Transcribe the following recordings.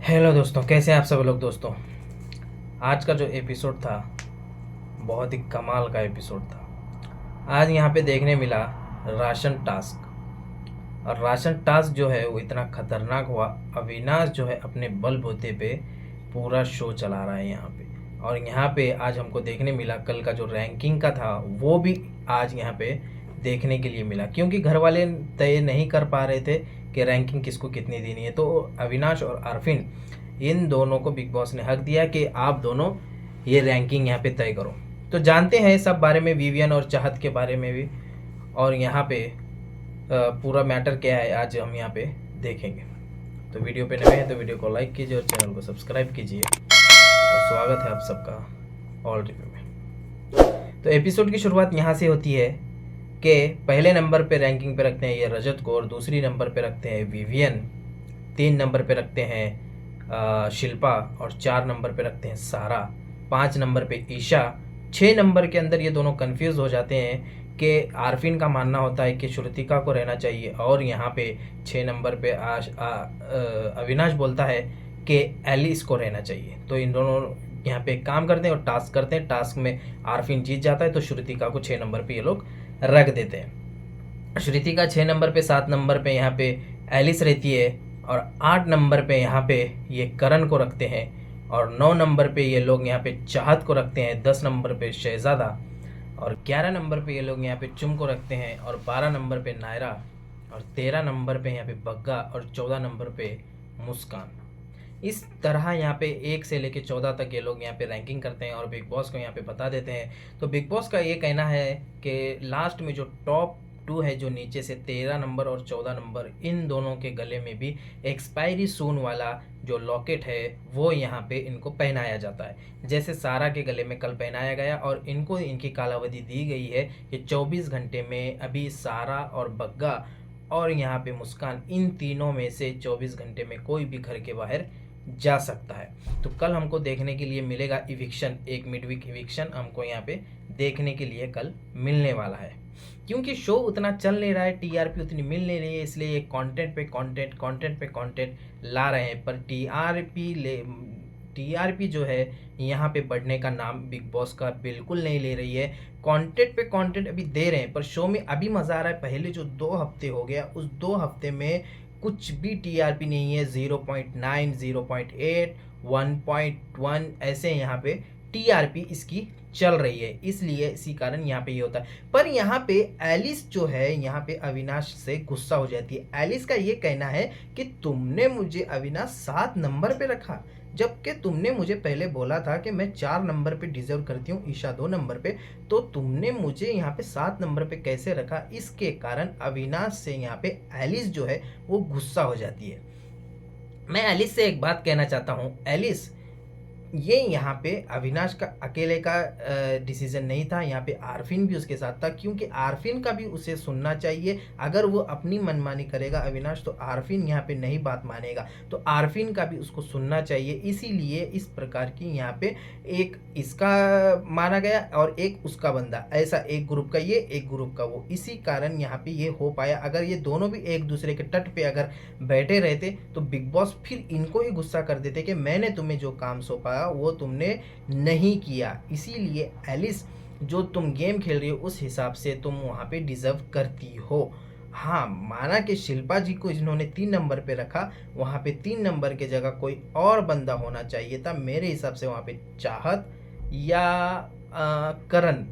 Hello दोस्तों, कैसे हैं आप सब लोग। दोस्तों, आज का जो एपिसोड था बहुत ही कमाल का एपिसोड था। आज यहाँ पे देखने मिला राशन टास्क। और राशन टास्क जो है वो इतना खतरनाक हुआ। अविनाश जो है अपने बलबूते पे पूरा शो चला रहा है यहाँ पे। और यहाँ पे आज हमको देखने मिला कल का जो रैंकिंग का था वो भी आज यहाँ पे देखने के लिए मिला, क्योंकि घर वाले तय नहीं कर पा रहे थे कि रैंकिंग किसको कितनी देनी है। तो अविनाश और आरफिन, इन दोनों को बिग बॉस ने हक दिया कि आप दोनों ये रैंकिंग यहाँ पे तय करो। तो जानते हैं सब बारे में, विवियन और चाहत के बारे में भी। और यहाँ पे पूरा मैटर क्या है आज हम यहाँ पे देखेंगे। तो वीडियो पे नए हैं तो वीडियो को लाइक कीजिए और चैनल को सब्सक्राइब कीजिए। और स्वागत है आप सबका ऑल रिव्यू में। तो एपिसोड की शुरुआत यहाँ से होती है कि पहले नंबर पे रैंकिंग पे रखते हैं ये रजत को, और दूसरी नंबर पे रखते हैं विवियन, 3 नंबर पे रखते हैं शिल्पा, और 4 नंबर पे रखते हैं सारा, 5 नंबर पे ईशा। 6 नंबर के अंदर ये दोनों कंफ्यूज हो जाते हैं कि आरफिन का मानना होता है कि श्रुतिका को रहना चाहिए, और यहाँ पे 6 नंबर पे अविनाश बोलता है कि एलिस को रहना चाहिए। तो इन दोनों यहाँ पे काम करते हैं और टास्क करते हैं। टास्क में आरफिन जीत जाता है तो श्रुतिका को 6 नंबर पे ये लोग रख देते हैं। श्रुतिका 6 नंबर पे, 7 नंबर पे यहाँ पे एलिस रहती है, और 8 नंबर पे यहाँ पे ये करण को रखते हैं, और 9 नंबर पे ये लोग यहाँ पे चाहत को रखते हैं, 10 नंबर पे शहजादा, और 11 नंबर पे ये लोग यहाँ पे चुम को रखते हैं, और 12 नंबर पे नायरा, और 13 नंबर पे यहाँ पे बग्गा, और 14 नंबर पे मुस्कान। इस तरह यहाँ पे 1 से लेके 14 तक ये लोग यहाँ पे रैंकिंग करते हैं और बिग बॉस को यहाँ पे बता देते हैं। तो बिग बॉस का ये कहना है कि लास्ट में जो टॉप 2 है, जो नीचे से 13 नंबर और 14 नंबर, इन दोनों के गले में भी एक्सपायरी सून वाला जो लॉकेट है वो यहाँ पे इनको पहनाया जाता है। जैसे सारा के गले में कल पहनाया गया, और इनको इनकी कालावधि दी गई है कि 24 घंटे में अभी सारा और बग्गा और यहाँ पे मुस्कान, इन तीनों में से 24 घंटे में कोई भी घर के बाहर जा सकता है। तो कल हमको देखने के लिए मिलेगा इविक्शन, एक मिडवीक इविक्शन हमको यहाँ पे देखने के लिए कल मिलने वाला है। क्योंकि शो उतना चल नहीं रहा है, टीआरपी उतनी मिल नहीं रही है, इसलिए ये कंटेंट पे कंटेंट ला रहे हैं। पर टीआरपी जो है यहाँ पे बढ़ने का नाम बिग बॉस का बिल्कुल नहीं ले रही है। कंटेंट पे कंटेंट अभी दे रहे हैं, पर शो में अभी मज़ा आ रहा है। पहले जो 2 हफ्ते हो गया, उस 2 हफ्ते में कुछ भी टीआरपी नहीं है। 0.9, 0.8, 1.1 ऐसे यहाँ पे टीआरपी इसकी चल रही है, इसलिए इसी कारण यहाँ पे ये होता है। पर यहाँ पे एलिस जो है यहाँ पे अविनाश से गुस्सा हो जाती है। एलिस का ये कहना है कि तुमने मुझे अविनाश 7 नंबर पे रखा, जबकि तुमने मुझे पहले बोला था कि मैं 4 नंबर पे डिजर्व करती हूँ, ईशा 2 नंबर पे, तो तुमने मुझे यहाँ पे 7 नंबर पे कैसे रखा। इसके कारण अविनाश से यहाँ पे एलिस जो है वो गुस्सा हो जाती है। मैं एलिस से एक बात कहना चाहता हूँ। एलिस, ये यहाँ पे अविनाश का अकेले का डिसीजन नहीं था, यहाँ पे आरफिन भी उसके साथ था, क्योंकि आरफिन का भी उसे सुनना चाहिए। अगर वो अपनी मनमानी करेगा अविनाश, तो आरफिन यहाँ पे नहीं बात मानेगा, तो आरफिन का भी उसको सुनना चाहिए। इसीलिए इस प्रकार की यहाँ पे एक इसका माना गया और एक उसका बंदा, ऐसा एक ग्रुप का ये, एक ग्रुप का वो, इसी कारण यहाँ पे ये हो पाया। अगर ये दोनों भी एक दूसरे के तट पे अगर बैठे रहते तो बिग बॉस फिर इनको ही गुस्सा कर देते कि मैंने तुम्हें जो काम सौंपा वो तुमने नहीं किया। इसीलिए एलिस, जो तुम गेम खेल रही हो उस हिसाब से तुम वहाँ पे डिजर्व करती हो। हाँ, माना कि शिल्पा जी को इन्होंने 3 नंबर पे रखा, वहाँ पे 3 नंबर के जगह कोई और बंदा होना चाहिए था। मेरे हिसाब से वहाँ पे चाहत या करण,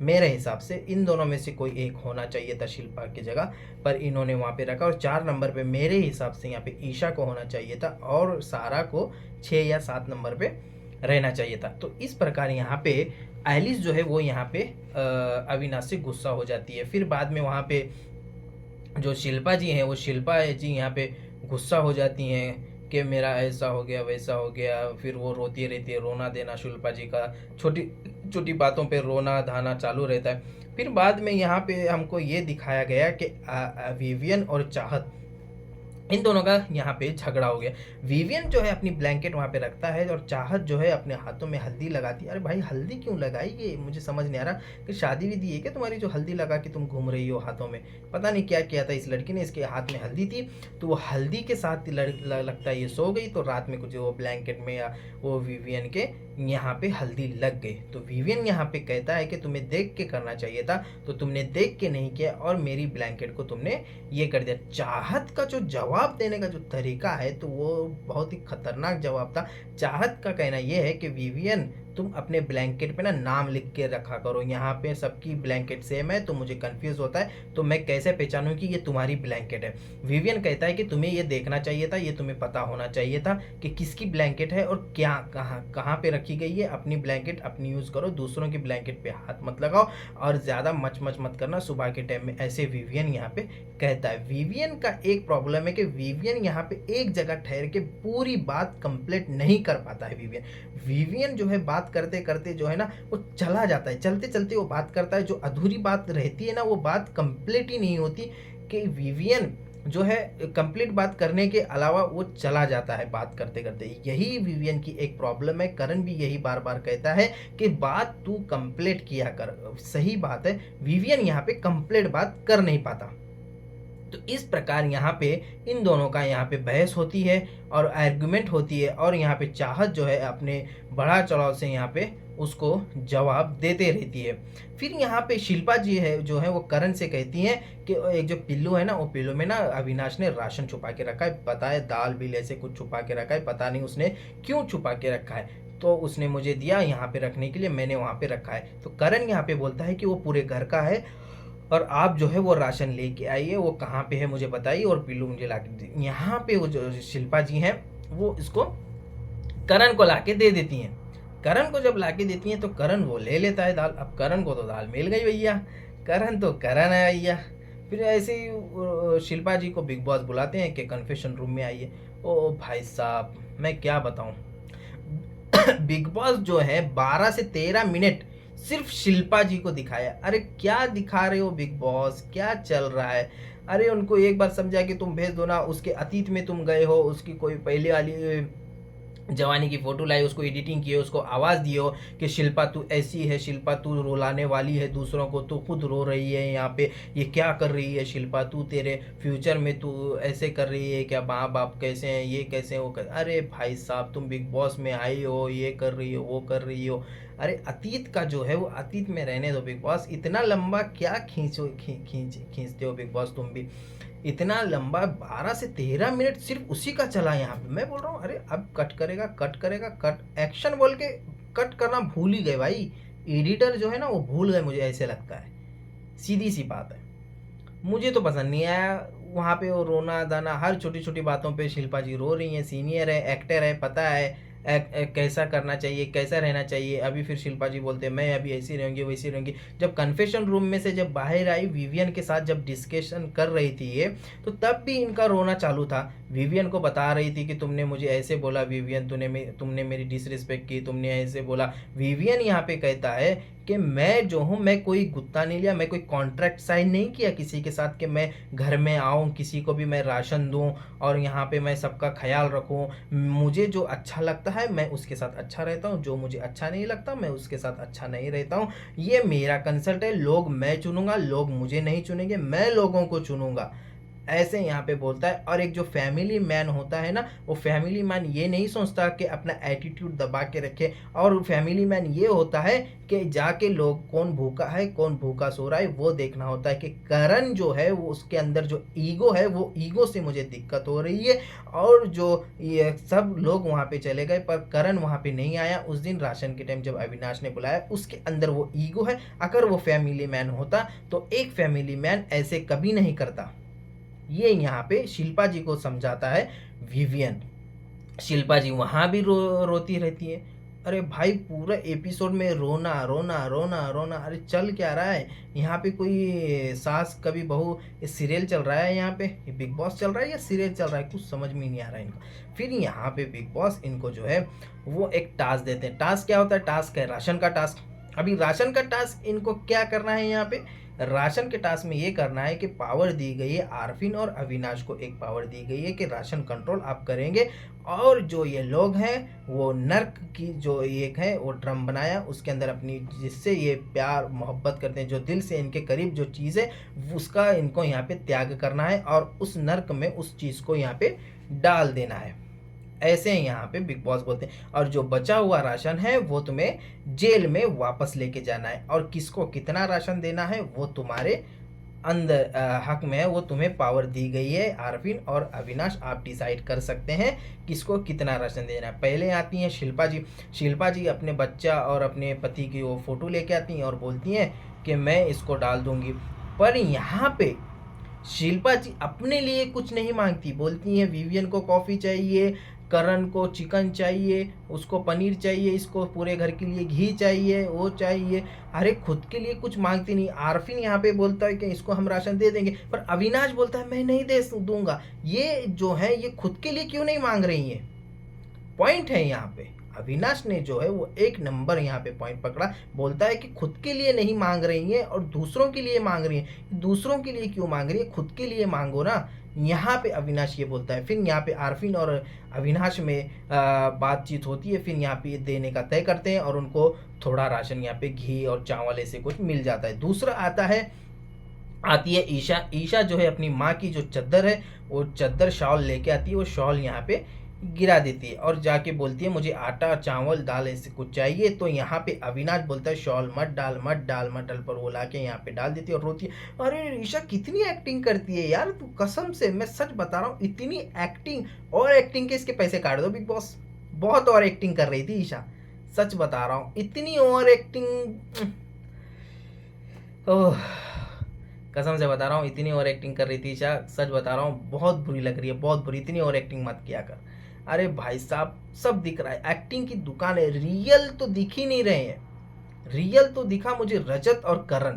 मेरे हिसाब से इन दोनों में से कोई एक होना चाहिए था शिल्पा की जगह, पर इन्होंने वहाँ पे रखा। और 4 नंबर पे मेरे हिसाब से यहाँ पे ईशा को होना चाहिए था, और सारा को 6 या 7 नंबर पे रहना चाहिए था। तो इस प्रकार यहाँ पे एलिस जो है वो यहाँ पे अविनाश से गुस्सा हो जाती है। फिर बाद में वहाँ पे जो शिल्पा जी हैं, वो शिल्पा जी यहाँ पे गुस्सा हो जाती हैं कि मेरा ऐसा हो गया वैसा हो गया। फिर वो रोती रहती है, रोना देना शिल्पा जी का, छोटी छोटी बातों पे रोना धाना चालू रहता है। फिर बाद में यहाँ पे हमको ये दिखाया गया कि विवियन और चाहत, इन दोनों का यहाँ पे झगड़ा हो गया। विवियन जो है अपनी ब्लैंकेट वहाँ पे रखता है और चाहत जो है अपने हाथों में हल्दी लगाती है। अरे भाई हल्दी क्यों लगाई, ये मुझे समझ नहीं आ रहा कि शादी विधि है क्या तुम्हारी जो हल्दी लगा के तुम घूम रही हो हाथों में। पता नहीं क्या किया था इस लड़की ने, इसके हाथ में हल्दी थी तो वो हल्दी के साथ लगता है ये सो गई, तो रात में कुछ वो ब्लैंकेट में या वो विवियन के यहाँ पे हल्दी लग गई। तो विवियन यहाँ पे कहता है कि तुम्हें देख के करना चाहिए था, तो तुमने देख के नहीं किया और मेरी ब्लैंकेट को तुमने ये कर दिया। चाहत का जो जवाब देने का जो तरीका है तो वो बहुत ही खतरनाक जवाब था। चाहत का कहना यह है कि विवियन तुम अपने ब्लैंकेट पे ना नाम लिख के रखा करो, यहाँ पे सबकी ब्लैंकेट सेम है तो मुझे कंफ्यूज होता है, तो मैं कैसे पहचानूं कि ये तुम्हारी ब्लैंकेट है। विवियन कहता है कि तुम्हें ये देखना चाहिए था, ये तुम्हें पता होना चाहिए था कि किसकी ब्लैंकेट है और क्या कहाँ कहाँ पे रखी गई है। अपनी ब्लैंकेट अपनी यूज़ करो, दूसरों की ब्लैंकेट पे हाथ मत लगाओ और ज़्यादा मच मच मत करना सुबह के टाइम में, ऐसे विवियन यहाँ पे कहता है। विवियन का एक प्रॉब्लम है कि विवियन यहाँ पे एक जगह ठहर के पूरी बात कंप्लीट नहीं कर पाता है। विवियन जो है बात करते करते जो है ना वो चला जाता है, चलते चलते वो बात करता है, जो अधूरी बात रहती है ना वो बात कंप्लीट ही नहीं होती, कि विवियन जो है कंप्लीट बात करने के अलावा वो चला जाता है बात करते करते। यही विवियन की एक प्रॉब्लम है। करण भी यही बार बार कहता है कि बात तू कंप्लीट किया कर। सही बात है, विवियन यहाँ पे कंप्लीट बात कर नहीं पाता। तो इस प्रकार यहाँ पे इन दोनों का यहाँ पे बहस होती है और आर्गुमेंट होती है और यहाँ पे चाहत जो है अपने बढ़ा चढ़ाव से यहाँ पे उसको जवाब देते रहती है। फिर यहाँ पे शिल्पा जी है जो है वो करण से कहती हैं कि एक जो पिल्लू है ना, वो पिल्लू में ना अविनाश ने राशन छुपा के रखा है, पता है दाल बिल ऐसे कुछ छुपा के रखा है, पता नहीं उसने क्यों छुपा के रखा है, तो उसने मुझे दिया यहाँ पे रखने के लिए, मैंने वहाँ पे रखा है। तो करण यहाँ पे बोलता है कि वो पूरे घर का है और आप जो है वो राशन लेके आइए, वो कहाँ पे है मुझे बताइए और पिल्लू मुझे ला के दे। यहाँ पे वो जो शिल्पा जी हैं वो इसको करण को ला के दे देती हैं। करण को जब ला के देती हैं तो करण वो ले लेता है दाल। अब करण को तो दाल मिल गई भैया, करण तो करण है भैया। फिर ऐसे ही शिल्पा जी को बिग बॉस बुलाते हैं कि कन्फेशन रूम में आइए। ओ भाई साहब मैं क्या बताऊं, बिग बॉस जो है 12 से 13 मिनट सिर्फ शिल्पा जी को दिखाया। अरे क्या दिखा रहे हो बिग बॉस, क्या चल रहा है। अरे उनको एक बार समझा कि तुम भेज दो ना, उसके अतीत में तुम गए हो, उसकी कोई पहले वाली जवानी की फोटो लाई, उसको एडिटिंग किए, उसको आवाज़ दियो कि शिल्पा तू ऐसी है, शिल्पा तू रुलाने वाली है दूसरों को, तू खुद रो रही है यहाँ पे, ये क्या कर रही है शिल्पा, तू तेरे फ्यूचर में तू ऐसे कर रही है क्या, माँ बाप कैसे हैं, ये कैसे हैं, वो कर। अरे भाई साहब तुम बिग बॉस में आई हो, ये कर रही हो, वो कर रही हो। अरे अतीत का जो है वो अतीत में रहने दो बिग बॉस, इतना लंबा क्या खींचते हो बिग बॉस तुम भी। इतना लंबा 12 से 13 मिनट सिर्फ उसी का चला यहाँ पे। मैं बोल रहा हूँ अरे अब कट करेगा, कट करेगा, कट एक्शन बोल के कट करना भूल ही गए भाई। एडिटर जो है ना वो भूल गए, मुझे ऐसे लगता है, सीधी सी बात है। मुझे तो पसंद नहीं आया वहाँ पे वो रोना दाना, हर छोटी छोटी बातों पे शिल्पा जी रो रही हैं। सीनियर है, एक्टर है, पता है कैसा करना चाहिए, कैसा रहना चाहिए। अभी फिर शिल्पा जी बोलते हैं मैं अभी ऐसी रहूँगी वैसी रहूँगी। जब कन्फेशन रूम में से जब बाहर आई विवियन के साथ जब डिस्कशन कर रही थी ये, तो तब भी इनका रोना चालू था। विवियन को बता रही थी कि तुमने मुझे ऐसे बोला विवियन, तुमने मेरी डिसरिस्पेक्ट की, तुमने ऐसे बोला। विवियन यहाँ पे कहता है कि मैं जो हूँ मैं कोई गुत्ता नहीं लिया, मैं कोई कॉन्ट्रैक्ट साइन नहीं किया किसी के साथ कि मैं घर में आऊँ, किसी को भी मैं राशन दूँ और यहाँ पे मैं सबका ख्याल रखूँ। मुझे जो अच्छा लगता है मैं उसके साथ अच्छा रहता हूँ, जो मुझे अच्छा नहीं लगता मैं उसके साथ अच्छा नहीं रहता हूँ। ये मेरा कंसल्ट है, लोग मैं चुनूंगा, लोग मुझे नहीं चुनेंगे, मैं लोगों को चुनूंगा, ऐसे यहाँ पे बोलता है। और एक जो फैमिली मैन होता है ना, वो फैमिली मैन ये नहीं सोचता कि अपना एटीट्यूड दबा के रखे, और फैमिली मैन ये होता है कि जाके लोग कौन भूखा है कौन भूखा सो रहा है वो देखना होता है। कि करण जो है वो उसके अंदर जो ईगो है वो ईगो से मुझे दिक्कत हो रही है। और जो ये सब लोग वहाँ पे चले गए पर करण वहाँ पे नहीं आया उस दिन राशन के टाइम जब अविनाश ने बुलाया, उसके अंदर वो ईगो है। अगर वो फैमिली मैन होता तो एक फैमिली मैन ऐसे कभी नहीं करता। ये यहाँ पे शिल्पा जी को समझाता है विवियन। शिल्पा जी वहाँ भी रोती रहती है। अरे भाई पूरा एपिसोड में रोना रोना रोना रोना, अरे चल क्या रहा है यहाँ पे, कोई सास कभी बहू सीरियल चल रहा है यहाँ पे, बिग बॉस चल रहा है या सीरियल चल रहा है, कुछ समझ में नहीं आ रहा है इनका। फिर यहाँ पे बिग बॉस इनको जो है वो एक टास्क देते हैं। टास्क क्या होता है, टास्क है राशन का टास्क। अभी राशन का टास्क इनको क्या करना है यहाँ पे, राशन के टास्क में ये करना है कि पावर दी गई है आरफिन और अविनाश को, एक पावर दी गई है कि राशन कंट्रोल आप करेंगे, और जो ये लोग हैं वो नर्क की जो एक है वो ड्रम बनाया, उसके अंदर अपनी जिससे ये प्यार मोहब्बत करते हैं, जो दिल से इनके करीब जो चीज़ है उसका इनको यहाँ पे त्याग करना है और उस नर्क में उस चीज़ को यहाँ पे डाल देना है। ऐसे यहाँ पे बिग बॉस बोलते हैं। और जो बचा हुआ राशन है वो तुम्हें जेल में वापस लेके जाना है, और किसको कितना राशन देना है वो तुम्हारे अंदर हक में है, वो तुम्हें पावर दी गई है। आरफिन और अविनाश आप डिसाइड कर सकते हैं किसको कितना राशन देना है। पहले आती हैं शिल्पा जी। शिल्पा जी अपने बच्चा और अपने पति की वो फोटो लेके आती हैं और बोलती हैं कि मैं इसको डाल दूंगी, पर यहाँ पे शिल्पा जी अपने लिए कुछ नहीं मांगती, बोलती हैं विवियन को कॉफ़ी चाहिए, करण को चिकन चाहिए, उसको पनीर चाहिए, इसको पूरे घर के लिए घी चाहिए, वो चाहिए। अरे खुद के लिए कुछ मांगती नहीं। आरफिन यहाँ पे बोलता है कि इसको हम राशन दे देंगे, पर अविनाश बोलता है मैं नहीं दे दूंगा। ये जो है ये खुद के लिए क्यों नहीं मांग रही है, पॉइंट है यहाँ पे। अविनाश ने जो है वो एक नंबर यहाँ पे पॉइंट पकड़ा, बोलता है कि खुद के लिए नहीं मांग रही है और दूसरों के लिए मांग रही है। दूसरों के लिए क्यों मांग रही है, खुद के लिए मांगो ना, यहाँ पे अविनाश ये बोलता है। फिर यहाँ पे आरफिन और अविनाश में बातचीत होती है, फिर यहाँ पे देने का तय करते हैं और उनको थोड़ा राशन यहाँ पे घी और चावल ऐसे कुछ मिल जाता है। दूसरा आती है ईशा। ईशा जो है अपनी माँ की जो चद्दर है वो चद्दर शॉल लेके आती है, वो शॉल यहाँ पे गिरा देती है और जाके बोलती है मुझे आटा चावल दाल ऐसे कुछ चाहिए। तो यहाँ पे अविनाश बोलता है शॉल मत डाल मत डाल मत डाल, पर वो लाके यहाँ पे डाल देती है और रोती है। अरे ईशा कितनी एक्टिंग करती है यार, तू कसम से मैं सच बता रहा हूँ, इतनी एक्टिंग, और एक्टिंग के इसके पैसे काट दो बिग बॉस। बहुत और एक्टिंग कर रही थी ईशा, सच बता रहा हूँ, इतनी ओवर एक्टिंग, ओह कसम से बता रहा हूँ, इतनी ओवर एक्टिंग कर रही थी ईशा, सच बता रहा हूँ, बहुत बुरी लग रही है, बहुत बुरी। इतनी ओवर एक्टिंग मत किया कर। अरे भाई साहब सब दिख रहा है, एक्टिंग की दुकान है, रियल तो दिख ही नहीं रहे हैं। रियल तो दिखा मुझे रजत और करण।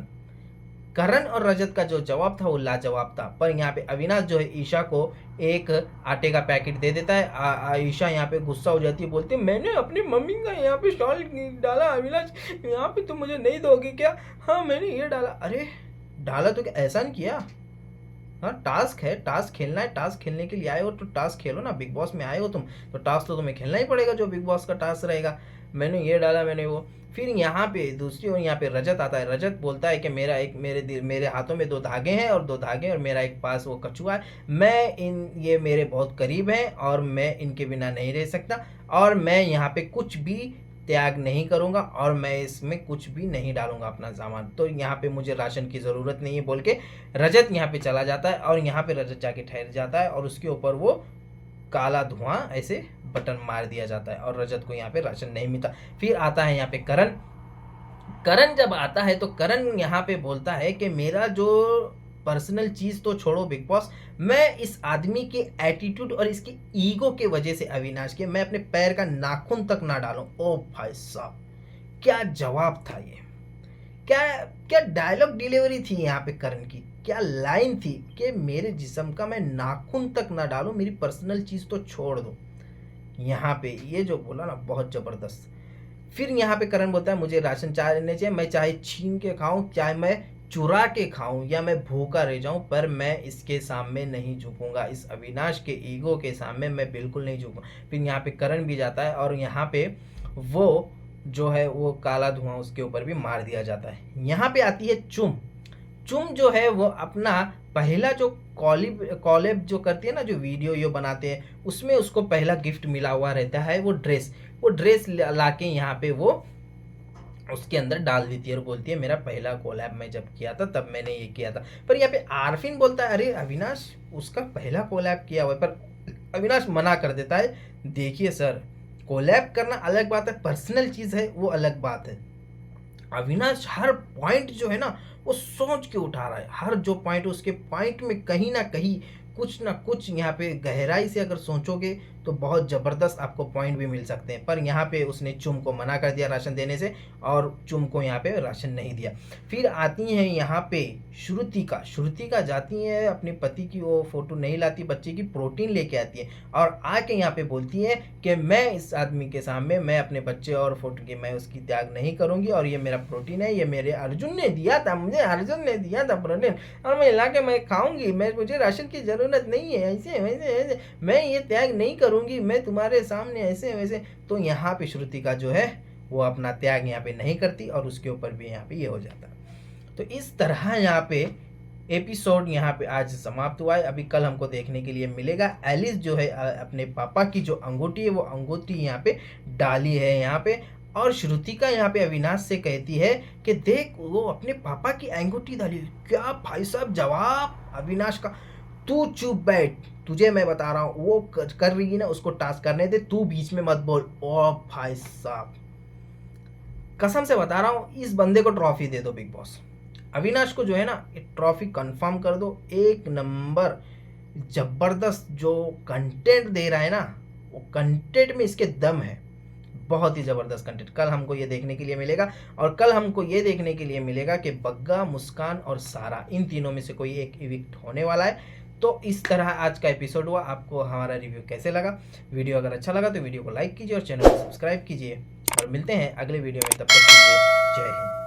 करण और रजत का जो जवाब था वो लाजवाब था, पर यहाँ पे अविनाश जो है ईशा को एक आटे का पैकेट दे देता है। ईशा यहाँ पे गुस्सा हो जाती है, बोलती है मैंने अपनी मम्मी का यहाँ पे शॉल डाला, अविनाश यहाँ पे तुम मुझे नहीं दोगे क्या? हाँ मैंने ये डाला। अरे डाला तो क्या, ऐसा नहीं किया? हाँ टास्क है, टास्क खेलना है, टास्क खेलने के लिए आए हो तो टास्क खेलो ना, बिग बॉस में आए हो तुम तो टास्क तो तुम्हें खेलना ही पड़ेगा, जो बिग बॉस का टास्क रहेगा। मैंने ये डाला मैंने वो। फिर यहाँ पे दूसरी ओर यहाँ पे रजत आता है। रजत बोलता है कि मेरे हाथों में 2 धागे हैं और 2 धागे और मेरा एक पास वो कछुआ है, ये मेरे बहुत करीब हैं और मैं इनके बिना नहीं रह सकता, और मैं यहाँ पे कुछ भी त्याग नहीं करूंगा और मैं इसमें कुछ भी नहीं डालूंगा अपना सामान, तो यहाँ पे मुझे राशन की ज़रूरत नहीं है बोल के रजत यहाँ पे चला जाता है। और यहाँ पे रजत जाके ठहर जाता है और उसके ऊपर वो काला धुआं ऐसे बटन मार दिया जाता है और रजत को यहाँ पे राशन नहीं मिलता। फिर आता है यहाँ पे करण। करण जब आता है तो करण यहाँ पे बोलता है कि मेरा जो पर्सनल चीज़ तो छोड़ो बिग बॉस, मैं इस आदमी के एटीट्यूड और इसके ईगो के वजह से अविनाश के मैं अपने पैर का नाखून तक ना डालूं। ओ भाई साहब क्या जवाब था ये, क्या क्या डायलॉग डिलीवरी थी यहाँ पे करण की, क्या लाइन थी कि मेरे जिस्म का मैं नाखून तक ना डालूं, मेरी पर्सनल चीज़ तो छोड़ दो। यहाँ पे ये जो बोला ना बहुत ज़बरदस्त। फिर यहाँ पे करण बोलता है मुझे राशन चाहिए, मैं चाहे छीन के खाऊं, चाहे मैं चुरा के खाऊं या मैं भूखा रह जाऊं, पर मैं इसके सामने नहीं झुकूंगा, इस अविनाश के ईगो के सामने मैं बिल्कुल नहीं झुकूंगा। फिर यहाँ पे करण भी जाता है और यहाँ पे वो जो है वो काला धुआं उसके ऊपर भी मार दिया जाता है। यहाँ पे आती है चुम। चुम जो है वो अपना पहला जो कॉलेब जो करती है ना, जो वीडियो ये बनाते हैं, उसमें उसको पहला गिफ्ट मिला हुआ रहता है वो ड्रेस ला के यहाँ पे वो उसके अंदर डाल देती है और बोलती है मेरा पहला कोलैब मैं जब किया था तब मैंने ये किया था। पर यहाँ पे आरफिन बोलता है अरे अविनाश उसका पहला कोलैब किया हुआ है, पर अविनाश मना कर देता है देखिए सर कोलैब करना अलग बात है, पर्सनल चीज़ है वो अलग बात है। अविनाश हर पॉइंट जो है ना वो सोच के उठा रहा है, हर जो पॉइंट उसके पॉइंट में कहीं ना कुछ यहाँ पे गहराई से अगर सोचोगे तो बहुत ज़बरदस्त आपको पॉइंट भी मिल सकते हैं। पर यहाँ पे उसने चुम को मना कर दिया राशन देने से और चुम को यहाँ पे राशन नहीं दिया। फिर आती हैं यहाँ पे श्रुतिका जाती है अपने पति की वो फ़ोटो नहीं लाती, बच्चे की प्रोटीन लेके आती है और आके यहाँ पे बोलती है कि मैं इस आदमी के सामने मैं अपने बच्चे और फोटो की मैं उसकी त्याग नहीं करूँगी और ये मेरा प्रोटीन है, ये मेरे अर्जुन ने दिया था, मुझे अर्जुन ने दिया था प्रोटीन और मैं ला के मैं खाऊंगी, मुझे राशन की ज़रूरत नहीं है, ऐसे वैसे ऐसे मैं ये त्याग नहीं करूँगी, मैं तुम्हारे सामने ऐसे वैसे। तो यहाँ पे श्रुतिका जो है वो अपना त्याग यहाँ पे नहीं करती और उसके ऊपर भी यहाँ पे ये हो जाता। तो इस तरह यहाँ पे एपिसोड यहाँ पे आज समाप्त हुआ है। अभी कल हमको देखने के लिए मिलेगा एलिस जो है अपने पापा की जो अंगूठी है वो अंगूठी यहाँ पे डाली है यहाँ पे, और श्रुतिका यहाँ पे अविनाश से कहती है कि देख वो अपने पापा की अंगूठी डाली। क्या भाई साहब जवाब अविनाश का, तू चुप बैठ, तुझे मैं बता रहा हूँ वो कर रही है ना, उसको टास्क करने दे, तू बीच में मत बोल। ओ भाई साहब कसम से बता रहा हूँ इस बंदे को ट्रॉफी दे दो बिग बॉस, अविनाश को जो है ना ये ट्रॉफी कंफर्म कर दो। एक नंबर जबरदस्त जो कंटेंट दे रहा है ना, वो कंटेंट में इसके दम है, बहुत ही ज़बरदस्त कंटेंट कल हमको ये देखने के लिए मिलेगा। और कल हमको ये देखने के लिए मिलेगा कि बग्गा, मुस्कान और सारा इन तीनों में से कोई एक इविक्ट होने वाला है। तो इस तरह आज का एपिसोड हुआ। आपको हमारा रिव्यू कैसे लगा? वीडियो अगर अच्छा लगा तो वीडियो को लाइक कीजिए और चैनल को सब्सक्राइब कीजिए और मिलते हैं अगले वीडियो में, तब तक के लिए जय हिंद।